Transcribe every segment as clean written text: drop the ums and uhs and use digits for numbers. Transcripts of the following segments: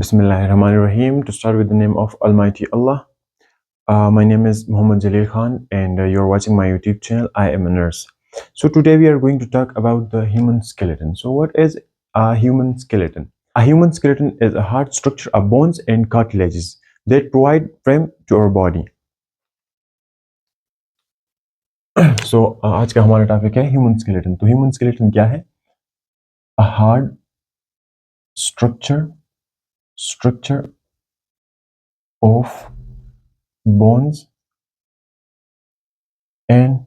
Bismillahirrahmanirrahim. To start with the name of Almighty Allah. My name is Muhammad Jalil Khan and you're watching my YouTube channel. I am a nurse. So today we are going to talk about the human skeleton. So what is a human skeleton? A human skeleton is a hard structure of bones and cartilages that provide frame to our body. So आज का हमारा topic है human skeleton. तो human skeleton क्या है? A hard structure of bones and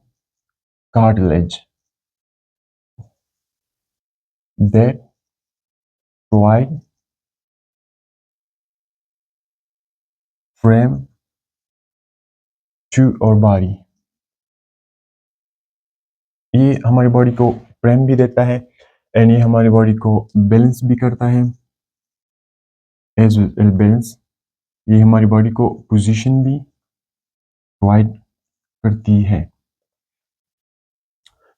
cartilage that provide frame to our body. ये हमारी body को फ्रेम भी देता है एंड ये हमारी बॉडी को बैलेंस भी करता है. एज वेल बैलेंस, ये हमारी बॉडी को पोजीशन भी प्रोवाइड करती है.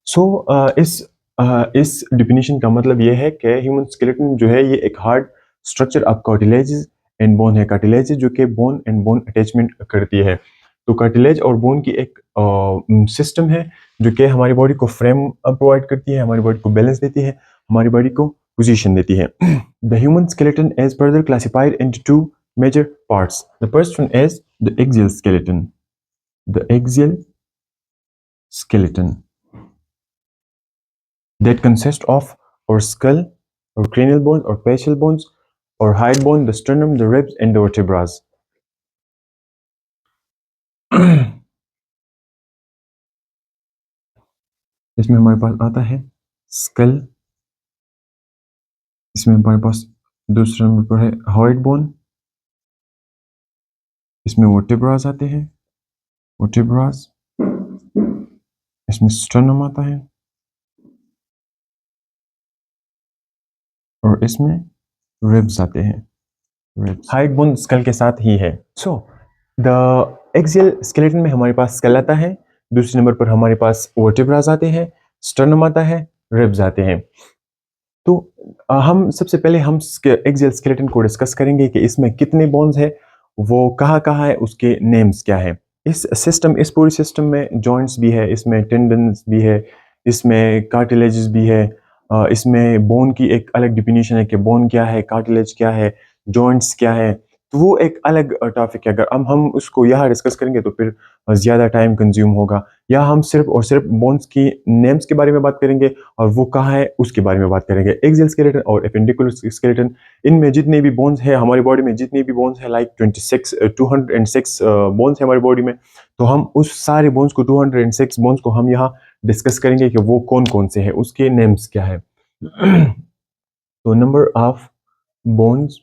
सो इस डिफिनीशन का मतलब ये है कि ह्यूमन स्केलेटन जो है ये एक hard structure of cartilages and bone है. कार्टिलेज जो कि बोन एंड बोन अटैचमेंट करती है. तो कार्टिलेज और बोन की एक सिस्टम है जो कि हमारी बॉडी को फ्रेम प्रोवाइड करती है, हमारी बॉडी को बैलेंस देती है, हमारी बॉडी को पोजीशन देती है. The human skeleton is further classified into two major parts. The first one is the axial skeleton. The axial skeleton that consists of our skull, or cranial bones, or facial bones, or hide bone, the sternum, the ribs, and the vertebrae. इसमें हमारे पास आता है school, इसमें हमारे पास दूसरे number पर है hide bone, इसमें वर्टेब्रास आते हैं, वर्टेब्रास, इसमें स्टर्नम आता है और इसमें रिब्स आते हैं. हाइड बोन स्कल के साथ ही है. सो द एक्सियल स्केलेटन में हमारे पास स्कल आता है, दूसरे नंबर पर हमारे पास वर्टेब्रास आते हैं, स्टर्नम आता है, रिब्स आते हैं. तो हम सबसे पहले हम एक्सियल स्केलेटन को डिस्कस करेंगे कि इसमें कितने बोन्स है, वो कहाँ है, उसके नेम्स क्या है. इस पूरी सिस्टम में जॉइंट्स भी है, इसमें टेंडन्स भी है, इसमें कार्टिलेजेस भी है, इसमें बोन की एक अलग डिफिनीशन है कि बोन क्या है, कार्टिलेज क्या है, जॉइंट्स क्या है. तो वो एक अलग टॉपिक है. अगर हम उसको यहाँ डिस्कस करेंगे तो फिर ज़्यादा टाइम कंज्यूम होगा. या हम सिर्फ और सिर्फ बोन्स की नेम्स के बारे में बात करेंगे और वो कहाँ है उसके बारे में बात करेंगे. एक्सियल स्केलेटन और एपेंडिकुलर स्केलेटन, इनमें जितने भी बोन्स है हमारी बॉडी में, जितने भी बोन्स है लाइक 206 बोन्स है हमारी बॉडी में, तो हम उस सारे बोन्स को 206 बोन्स को हम यहाँ डिस्कस करेंगे कि वो कौन कौन से हैं, उसके नेम्स क्या है. तो नंबर ऑफ बोन्स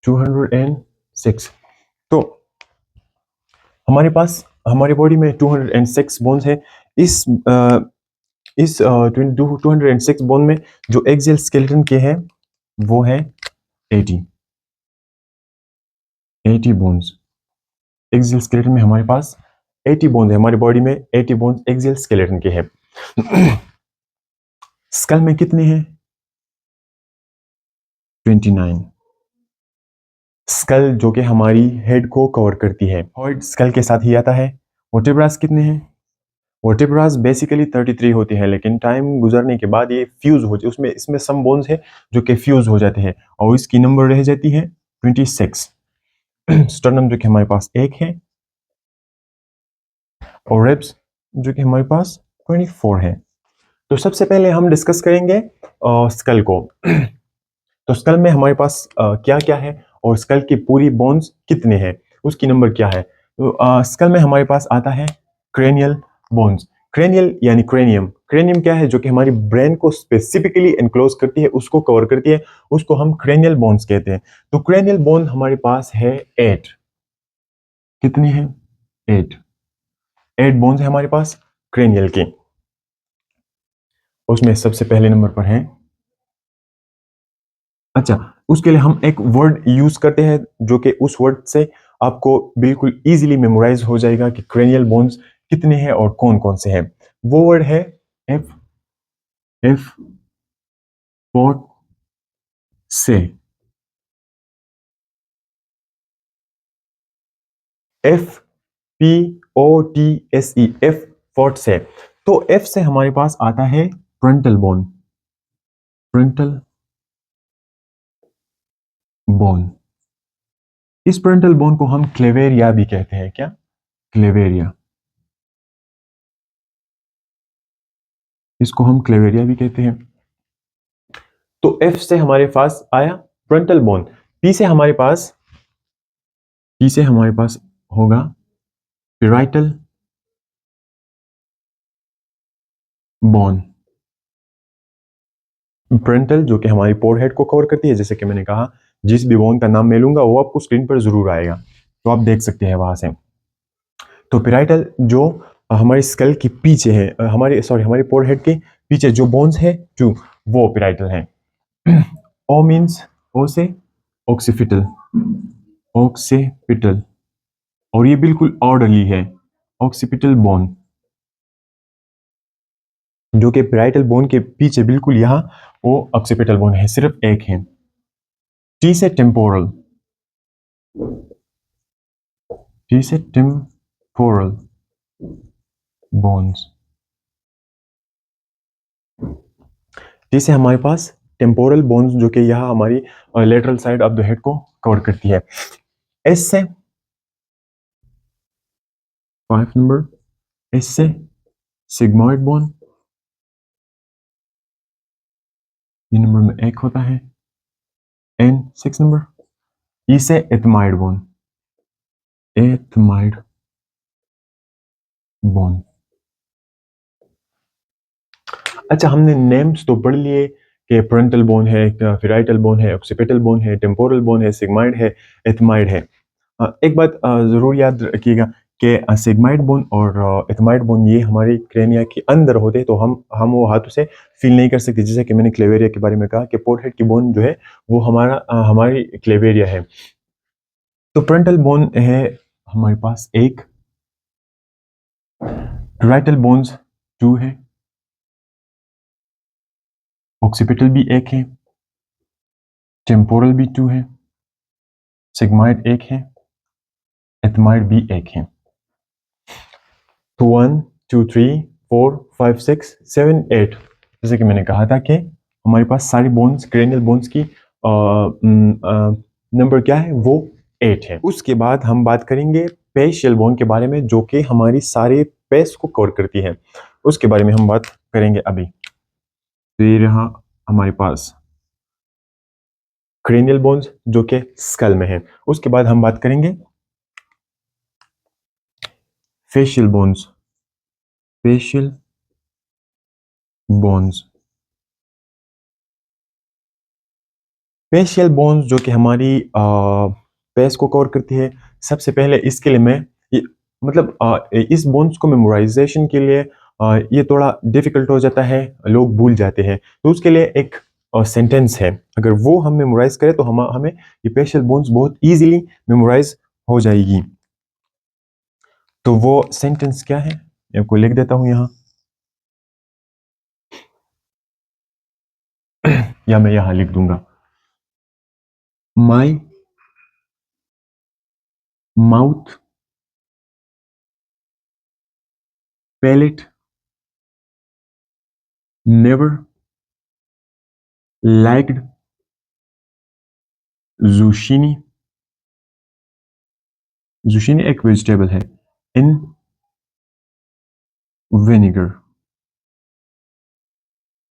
206. तो हमारे पास हमारी बॉडी में 206 बोन्स है. इस 206 बोन में जो एक्सियल स्केलेटन के हैं वो है 80 बोन्स. एक्सियल स्केलेटन में हमारे पास 80 बोन्स है. हमारी बॉडी में 80 बोन्स एक्सियल स्केलेटन के हैं. स्कल में कितने हैं? 29. स्कल जो कि हमारी हेड को कवर करती है, हेड स्कल के साथ ही आता है. वर्टेब्रास कितने हैं? वर्टेब्रास बेसिकली 33 होते हैं, लेकिन टाइम गुजरने के बाद ये फ्यूज हो जाते, उसमें इसमें सम बोन्स है जो कि फ्यूज हो जाते हैं और इसकी नंबर रह जाती है 26. स्टर्नम जो कि हमारे पास 1 है और रिब्स जो कि हमारे पास 24 है. तो सबसे पहले हम डिस्कस करेंगे स्कल को. तो स्कल में हमारे पास क्या क्या है और स्कल की पूरी बोन्स कितने हैं, उसकी नंबर क्या है. तो स्कल में हमारे पास आता है क्रेनियल बोन्स. क्रेनियल यानी क्रेनियम. क्रेनियम क्या है? जो कि हमारी ब्रेन को स्पेसिफिकली एनक्लोज करती है, उसको कवर करती है, उसको हम क्रेनियल बोन्स कहते हैं. तो क्रेनियल बोन हमारे पास है 8. कितनी है? 8 बोन्स है हमारे पास क्रेनियल के. उसमें सबसे पहले नंबर पर है, अच्छा उसके लिए हम एक वर्ड यूज करते हैं जो कि उस वर्ड से आपको बिल्कुल इजीली मेमोराइज हो जाएगा कि क्रेनियल बोन्स कितने हैं और कौन कौन से हैं. वो वर्ड है एफ फॉर से, FPOTSE, F फॉर्ट से। तो F से हमारे पास आता है फ्रंटल बोन, फ्रंटल बोन। इस फ्रंटल बोन को हम क्लेवेरिया भी कहते हैं। क्या? क्लेवेरिया। इसको हम क्लेवेरिया भी कहते हैं। तो F से हमारे पास आया फ्रंटल बोन। P से हमारे पास होगा पेराइटल बोन। फ्रंटल जो कि हमारी फोरहेड को कवर करती है, जैसे कि मैंने कहा, जिस भी बोन का नाम मैं लूंगा वो आपको स्क्रीन पर जरूर आएगा, तो आप देख सकते हैं वहां से। तो पेराइटल जो हमारी स्कल के पीछे है, हमारी फोरहेड के पीछे जो बोन्स है टू, वो पेराइटल है। ओ मीन्स, ओ से ऑक्सीपिटल, ऑक्सीपिटल, और ये बिल्कुल ऑर्डरली है, ऑक्सीपिटल बोन, जो कि पेराइटल बोन के पीछे बिल्कुल यहाँ वो ऑक्सीपिटल बोन है, सिर्फ एक है। टी से टेम्पोरल, टी से टेम्पोरल बोन्स। टी से हमारे पास टेम्पोरल बोन्स, जो कि यहाँ हमारी lateral side of the head को कवर करती है। एस से 5 नंबर, एस से सिग्मॉइड बोन, ये नंबर में एक होता है। एन 6 नंबर, ई से एथमाइड बोन, एथमाइड बोन। अच्छा, हमने नेम्स तो पढ़ लिए कि फ्रंटल बोन है, पेराइटल बोन है, ऑक्सीपिटल बोन है, टेम्पोरल बोन है, सिग्माइड है, एथमाइड है। एक बात जरूर याद रखिएगा कि सिग्माइड बोन और एथमाइड बोन ये हमारे क्रेनिया के अंदर होते हैं, तो हम वो हाथों से फील नहीं कर सकते। जैसे कि मैंने क्लेवेरिया के बारे में कहा कि फोरहेड की बोन जो है वो हमारी क्लेवेरिया है। तो फ्रंटल बोन है हमारे पास एक, पेराइटल बोन्स 2 है, ऑक्सीपिटल भी एक है, टेम्पोरल भी 2 है, सिग्माइड एक है, एथमाइड भी एक है। तो 1 2 3 4 5 6 7 8, जैसे कि मैंने कहा था कि हमारे पास सारी बोन्स, क्रेनियल बोन्स की नंबर क्या है, वो 8 है। उसके बाद हम बात करेंगे फेशियल बोन के बारे में, जो कि हमारी सारे फेस को कवर करती है। उसके बारे में हम बात करेंगे अभी। तो ये रहा हमारे पास क्रेनियल बोन्स, जो कि स्कल में है। उसके बाद हम बात करेंगे facial bones, facial bones. Facial bones जो कि हमारी फेस को कवर करती है। सबसे पहले इसके लिए मैं इस बोन्स को मेमोराइजेशन के लिए ये थोड़ा डिफिकल्ट हो जाता है, लोग भूल जाते हैं। तो उसके लिए एक सेंटेंस है, अगर वो हम मेमोराइज करें तो हमें ये फेशियल बोन्स बहुत इजीली मेमोराइज हो जाएगी। तो वो सेंटेंस क्या है, मैं आपको लिख देता हूं यहाँ या मैं यहाँ लिख दूंगा। My mouth palate never liked zucchini, zucchini एक वेजिटेबल है, in vinegar।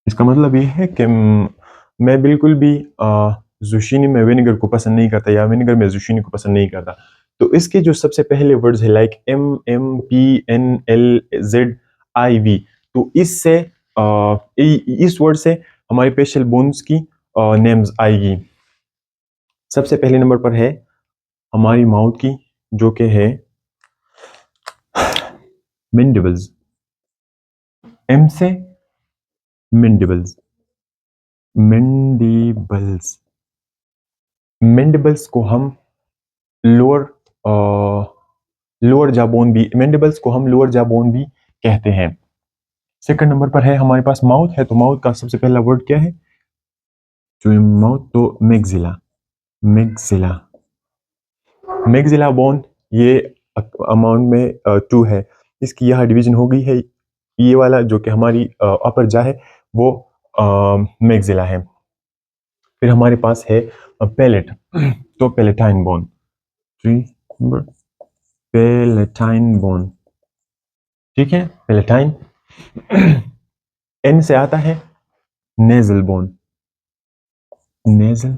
इसका मतलब ये है कि मैं बिल्कुल भी जुशीनी में विनेगर को पसंद नहीं करता, या विनेगर में जुशीनी को पसंद नहीं करता। तो इसके जो सबसे पहले वर्ड्स है लाइक MMPNLZIV, तो इससे इस वर्ड से हमारी फेशियल बोन्स की नेम्स आएगी। सबसे पहले नंबर पर है हमारी माउथ की, जो कि है मैंडिबल्स, एम से मैंडिबल्स, मैंडिबल्स। मैंडिबल्स को हम लोअर लोअर जाबोन भी, मैंडिबल्स को हम लोअर जाबोन भी कहते हैं। सेकंड नंबर पर है हमारे पास माउथ है, तो माउथ का सबसे पहला वर्ड क्या है, माउथ तो मैक्सिला, मैक्सिला, मैक्सिला बोन ये अमाउंट में 2 है। इसकी यहाँ डिवीजन हो गई है, ये वाला जो कि हमारी अपर जा है वो मैक्सिला है। फिर हमारे पास है पैलेट, तो palatine bone, 3 number palatine bone, ठीक है पैलेटाइन। एन से आता है nasal bone, nasal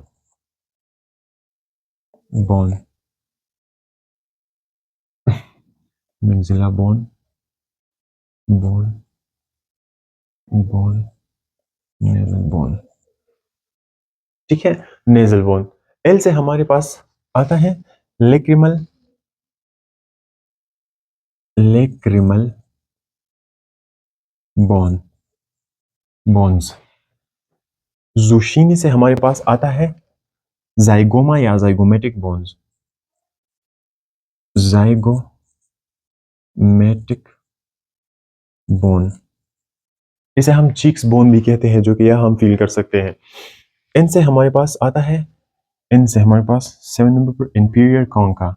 bone, maxilla bone, bone, bone, nasal bone, ठीक है नेजल बोन। एल से हमारे पास आता है लेक्रिमल, लेक्रिमल बोन, बोन्स। जुशीनी से हमारे पास आता है जाइगोमा या जाइगोमेटिक बोन्स, जाइगोमेटिक बोन। इसे हम चीक्स बोन भी कहते हैं, जो कि यह हम फील कर सकते हैं। इनसे हमारे पास आता है, इनसे हमारे पास 7 नंबर पर इंफीरियर कॉन्का,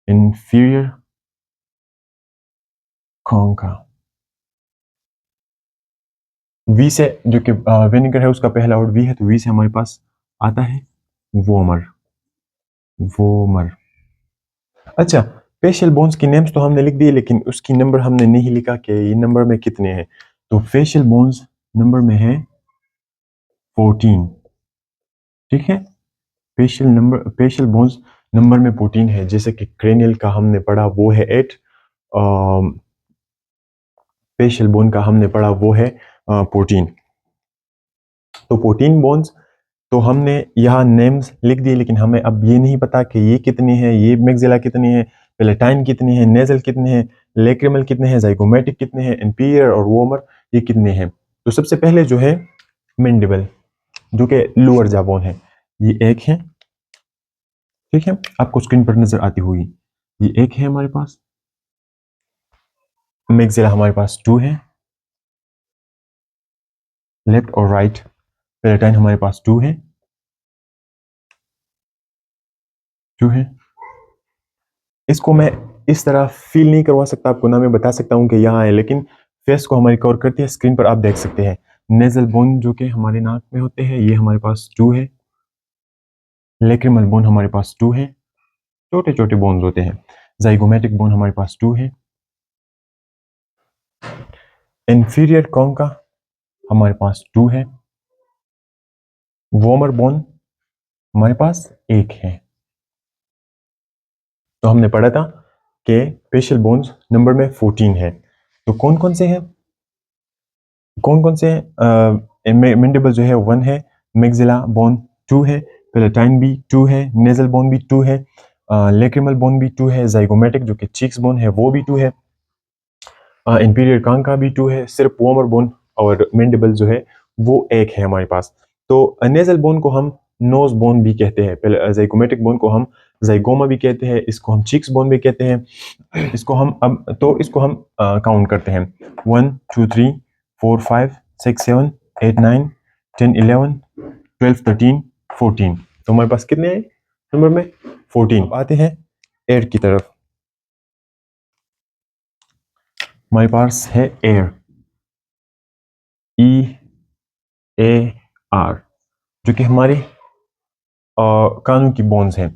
इंफीरियर कॉन्का। वी से जो कि विनेगर है उसका पहला वर्ड वी है, तो वी से हमारे पास आता है वोमर, वोमर। अच्छा, फेशियल बोन्स की नेम्स तो हमने लिख दिए, लेकिन उसकी नंबर हमने नहीं लिखा कि ये नंबर में कितने हैं। तो फेशियल बोन्स नंबर में है 14, ठीक है। फेशियल बोन्स नंबर में 14 है। जैसे कि क्रेनियल का हमने पढ़ा वो है 8, फेशियल बोन का हमने पढ़ा वो है 14। तो 14 बोन्स तो हमने यहाँ नेम्स लिख दिए, लेकिन हमें अब ये नहीं पता कि ये कितनी है, ये मैक्सिला कितनी है, पैलेटाइन कितनी है, नेजल कितने हैं, लेक्रिमल कितने हैं, जाइगोमेटिक कितने हैं, इंफीरियर और वोमर ये कितने हैं। तो सबसे पहले जो है मैंडिबल, जो कि लोअर जा बोन है, ये एक है, ठीक है, आपको स्क्रीन पर नजर आती हुई ये एक है हमारे पास। मैक्सिला हमारे पास 2 है, लेफ्ट और राइट। पैलेटाइन हमारे पास 2 है, 2 है। इसको मैं इस तरह फील नहीं करवा सकता आपको, ना मैं बता सकता हूँ कि यहाँ है, लेकिन फेस को हमारी कवर करती है, स्क्रीन पर आप देख सकते हैं। नेजल बोन जो कि हमारे नाक में होते हैं, ये हमारे पास 2 है। लेक्रिमल बोन हमारे पास 2 है, छोटे छोटे बोन्स होते हैं। जाइगोमेटिक बोन हमारे पास 2 है। इंफीरियर कॉन्का हमारे पास 2 है। वोमर बोन हमारे पास 1 है। तो हमने पढ़ा था कि फेशियल बोन्स नंबर में 14 है। तो कौन कौन से हैं, कौन कौन से हैं? मैंडिबल जो है 1 है, मैक्सिला बोन 2 है, पैलेटाइन भी 2 है, नेजल बोन भी 2 है, लेक्रिमल बोन भी 2 है, जाइगोमेटिक जो कि चीक्स बोन है वो भी 2 है, इंफीरियर कांका भी 2 है। सिर्फ वोमर बोन और मैंडिबल जो है वो 1 है हमारे पास। तो नेजल बोन को हम नोज बोन भी कहते हैं, जाइगोमेटिक बोन को हम जाइगोमा भी कहते हैं, इसको हम चीक्स बोन भी कहते हैं। इसको हम इसको हम काउंट करते हैं 1 2 3 4 5 6 7 8 9 10 11 12 13 14। तो हमारे पास कितने हैं नंबर में 14। आते हैं एयर की तरफ, हमारे पास है एयर, EAR, जो कि हमारे कानों की बोन्स हैं।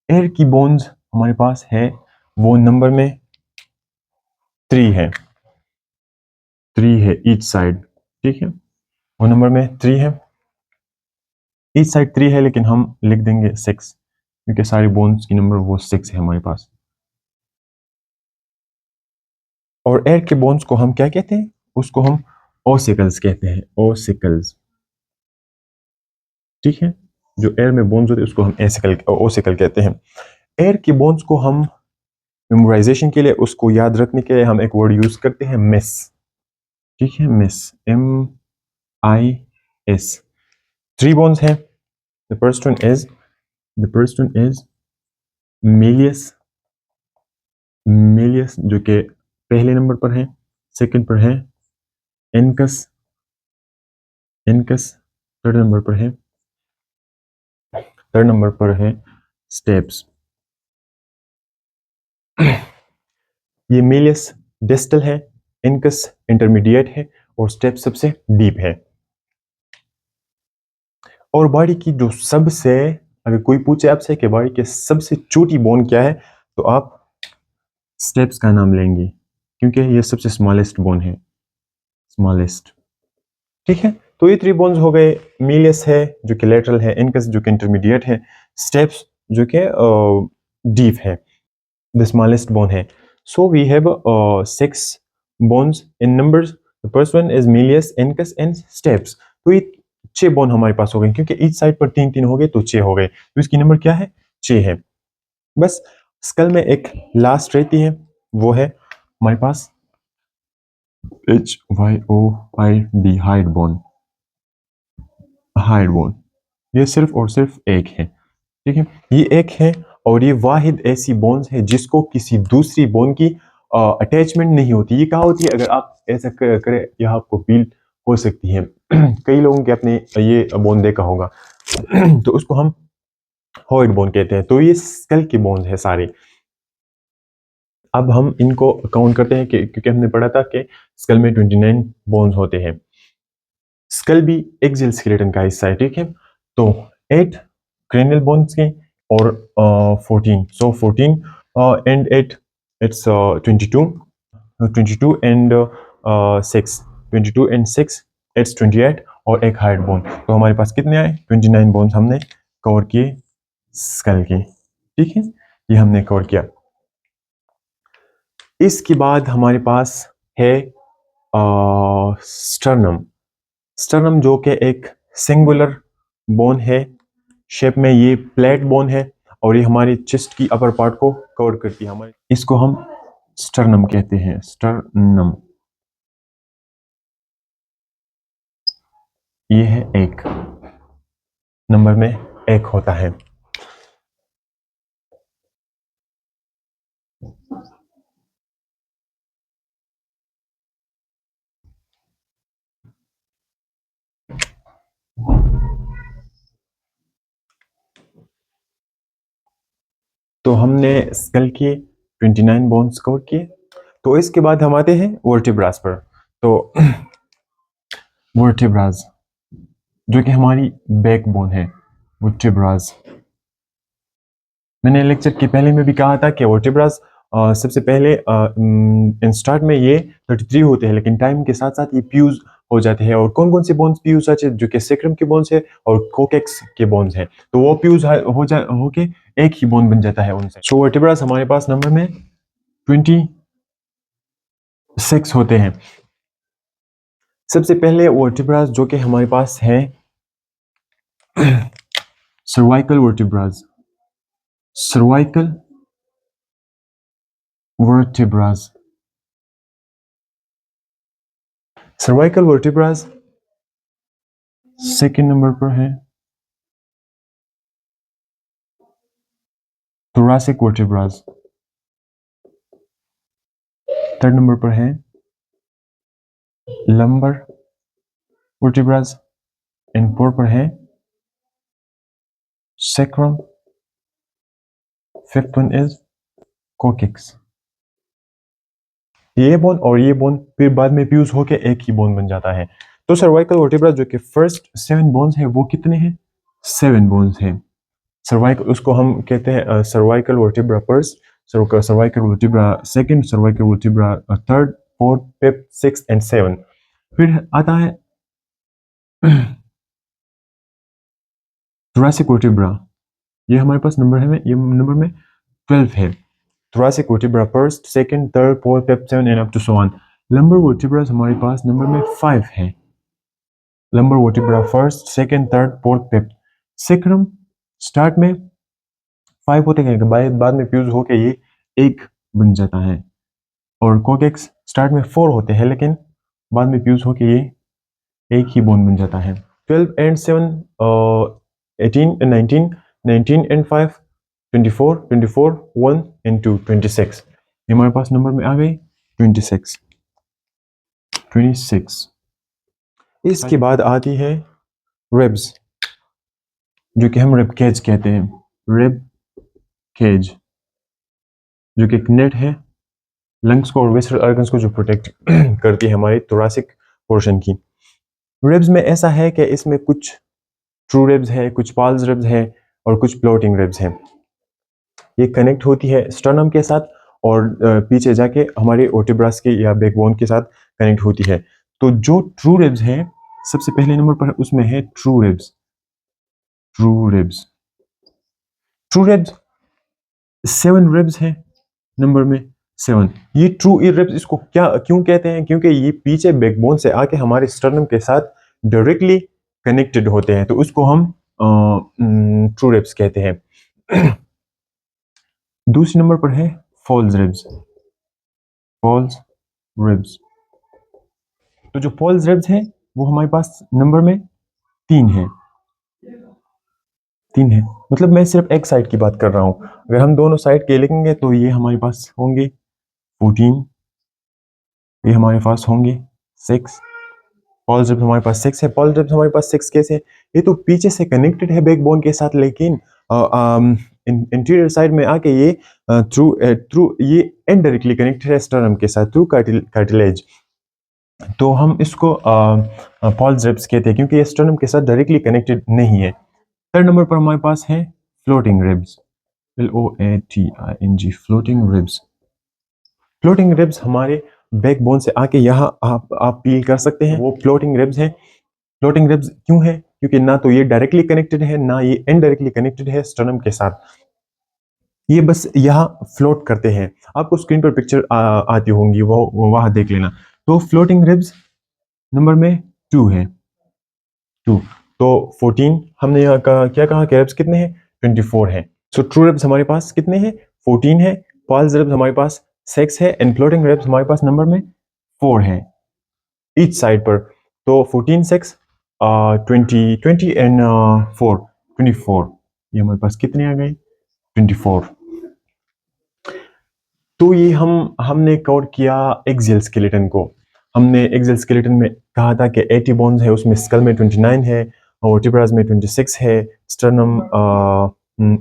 एयर की बोन्स हमारे पास है वो नंबर में 3 है, 3 है ईच साइड, ठीक है, वो नंबर में 3 है, ईच साइड 3 है, लेकिन हम लिख देंगे 6 क्योंकि सारी बोन्स की नंबर वो 6 है हमारे पास। और एयर के बोन्स को हम क्या कहते हैं, उसको हम ओसिकल्स कहते हैं, ओसिकल्स, ठीक है। जो एयर में बोन्स होते हैं उसको हम एसिकल ओसिकल कहते हैं। एयर की बोन्स को हम मेमोराइजेशन के लिए, उसको याद रखने के लिए हम एक वर्ड यूज करते हैं मिस, ठीक है, मिस, MIS। 3 बोन्स हैं, the first one is Méliès, Méliès जो कि पहले नंबर पर है, सेकंड पर है इनकस, इनकस थर्ड नंबर पर है, थर्ड नंबर पर है स्टेप्स। ये मीलियस डिस्टल है, इनकस इंटरमीडिएट है और स्टेप सबसे डीप है। और बॉडी की जो सबसे, अगर कोई पूछे आपसे कि बॉडी के सबसे छोटी बोन क्या है, तो आप स्टेप्स का नाम लेंगे, क्योंकि ये सबसे स्मॉलेस्ट बोन है, स्मॉलेस्ट। ठीक है, तो ये 3 बोन्स हो गए। मीलियस है जो कि लेटरल है, इनकस जो कि इंटरमीडिएट है, स्टेप्स जो कि डीप है, द स्मॉलेस्ट बोन है। So we have 6 bones in numbers. The first one is malleus, incus and stapes. तो ये 6 बोन हमारे पास हो गए, क्योंकि ईच साइड पर 3-3 हो गए तो 6 हो गए, तो इसकी नंबर क्या है? 6 है। बस स्कल में एक लास्ट रहती है, वो है हमारे पास HYOID, hide bone. Hide bone ये सिर्फ और सिर्फ एक है। ठीक है, ये एक है और ये वाहिद ऐसी बोन्स है जिसको किसी दूसरी बोन की अटैचमेंट नहीं होती। ये कहाँ होती है? अगर आप ऐसा करें, यह आपको फील हो सकती है। कई लोगों के अपने ये बोन देखा होगा। तो उसको हम हॉइड बोन कहते हैं। तो ये स्कल की बोन्स है सारे। अब हम इनको काउंट करते हैं क्योंकि हमने पढ़ा था कि स्कल में 29 बोन्स होते हैं। स्कल भी एक्सियल स्केलेटन का हिस्सा है। ठीक है, तो 8 cranial bones के और 14, so 14 and 8, it's 22 and 6, 22 and 6, it's 28 और एक हाइड बोन। तो हमारे पास कितने आए? 29 बोन्स हमने कवर किए स्कल के। ठीक है, ये हमने कवर किया। इसके बाद हमारे पास है स्टर्नम। स्टर्नम जो कि एक सिंगुलर बोन है, शेप में ये प्लेट बोन है और ये हमारी चेस्ट की अपर पार्ट को कवर करती है। हमारे इसको हम स्टर्नम कहते हैं, स्टर्नम। ये है एक नंबर में एक होता है। तो हमने स्कल के 29 बोन्स कवर किए। तो इसके बाद हम आते हैं वर्टिब्रास पर। तो वर्टिब्रास जो कि हमारी बैक बोन है, वर्टिब्रास। मैंने लेक्चर के पहले में भी कहा था कि वर्टिब्रास सबसे पहले इन स्टार्ट में ये 33 होते हैं, लेकिन टाइम के साथ साथ ये फ्यूज हो जाते हैं। और कौन कौन से बोन्स फ्यूज होते हैं? जो कि सेक्रम के बोन्स है और कोकेक्स के बोन्स है। तो वो फ्यूज होके एक ही बोन बन जाता है उनसे। सो वर्टिब्रास हमारे पास नंबर में 26 होते हैं। सबसे पहले वर्टिब्रास जो कि हमारे पास है cervical vertebras. Cervical vertebras, cervical vertebras second number पर है। thoracic vertebrae थर्ड नंबर पर है। lumbar vertebrae एंड फोर्थ पर है sacrum। Fifth one is coccyx। ये बोन और ये बोन फिर बाद में फ्यूज होके एक ही बोन बन जाता है। तो सर्वाइकल वर्टिब्रा जो कि फर्स्ट 7 बोन्स है वो कितने हैं? 7 बोन्स हैं। सर्वाइकल उसको हम कहते हैं cervical vertebra first, cervical vertebra second, cervical vertebra third, fourth, fifth, six and 7। फिर आता है thoracic वर्टिब्रा। ये हमारे पास नंबर है, ये नंबर में 12 है। thoracic vertebra first, second, third, fourth, fifth, seven and up to so on। lumbar vertebra हमारे पास नंबर में 5 है। lumbar vertebra first, second, third, fourth, fifth। sacrum start में 5 होते हैं, बाद में फ्यूज होके ये एक बन जाता है। और coccyx स्टार्ट में 4 होते हैं, लेकिन बाद में फ्यूज होके ये एक ही बोन बन जाता है। 12 एंड 7, 18 एंड 19, 19 एंड 5, 24, 24, 1 एंड 2, 26। ये हमारे पास नंबर में आ गई 26। 26। इसके बाद आती है रिब्स जो कि हम रिब केज कहते हैं, रिब केज, जो कि एक नेट है लंग्स को और वेस्टर्न ऑर्गन्स को जो प्रोटेक्ट करती है हमारे थोरैसिक पोर्शन की। रिब्स में ऐसा है कि इसमें कुछ ट्रू रिब्स है, कुछ फॉल्स रिब्स है और कुछ फ्लोटिंग रिब्स है। ये कनेक्ट होती है स्टर्नम के साथ और पीछे जाके हमारे वर्टिब्रास के या बैकबोन के साथ कनेक्ट होती है। तो जो ट्रू रिब्स है, सबसे पहले नंबर पर उसमें है true ribs. True ribs, true ribs 7 ribs है नंबर में 7। ये ट्रू रिब्स इसको क्या क्यों कहते हैं? क्योंकि ये पीछे बैकबोन से आके हमारे स्टर्नम के साथ डायरेक्टली कनेक्टेड होते हैं, तो उसको हम ट्रू रिब्स कहते हैं। दूसरे नंबर पर है फॉल्स रिब्स। फॉल्स रिब्स, तो जो फॉल्स रिब्स है वो हमारे पास नंबर में 3 है। 3 है, मतलब मैं सिर्फ एक साइड की बात कर रहा हूं। अगर हम दोनों साइड के लिखेंगे तो ये हमारे पास होंगे 14, ये हमारे पास होंगे 6। फॉल्स रिब्स हमारे पास 6 है। फॉल्स रिब्स हमारे पास 6 कैसे है? ये तो पीछे से कनेक्टेड है बैकबोन के साथ, लेकिन इंटीरियर साइड में आके ये थ्रू ये इनडायरेक्टली कनेक्टेड है स्टर्नम के साथ थ्रू कार्टिलेज। तो हम इसको फॉल्स रिब्स कहते हैं क्योंकि ये स्टर्नम के साथ डायरेक्टली कनेक्टेड नहीं है। थर्ड नंबर पर हमारे पास है floating ribs, FLOATING, floating ribs. Floating ribs हमारे बैकबोन से आके यहाँ आप फील कर सकते हैं, वो फ्लोटिंग रिब्स हैं। फ्लोटिंग रिब्स क्यों है? क्योंकि ना तो ये डायरेक्टली कनेक्टेड है, ना ये इनडायरेक्टली कनेक्टेड है स्टर्नम के साथ, ये बस यहाँ फ्लोट करते हैं। आपको स्क्रीन पर पिक्चर आती होंगी, वो वहां देख लेना। तो फ्लोटिंग रिब्स नंबर में 2 है, 2। तो 14 हमने यहाँ क्या कहा कि रिब्स कितने हैं? 24 है। सो ट्रू रिब्स हमारे पास कितने हैं? 14 है। फॉल्स रिब्स हमारे पास 6 है एंड फ्लोटिंग रिब्स हमारे पास नंबर में 4 है ईच साइड पर। तो 14, 6, 20 एंड 4, 24। ये हमारे पास कितने आ गए? 24। तो ये हमने कवर किया एक्सियल स्केलेटन को। हमने एक्सियल स्केलेटन में कहा था कि 80 बोन्स है, उसमें स्कल में 29 है, वर्टिब्रास में 26 है, स्टर्नम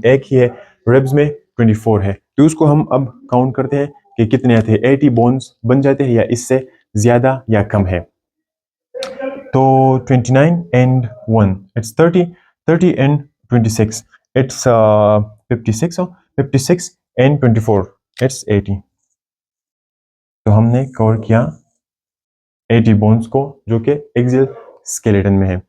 एक ही है, रिब्स में 24 है। तो उसको हम अब काउंट करते हैं कि कितने आते हैं। 80 बोन्स बन जाते हैं या इससे ज्यादा या कम है। तो 29 and 1 it's 30, 30 and 26 it's 56, 56 and 24 it's 80। तो हमने कवर किया 80 बोन्स को जो कि एक्सियल स्केलेटन में है।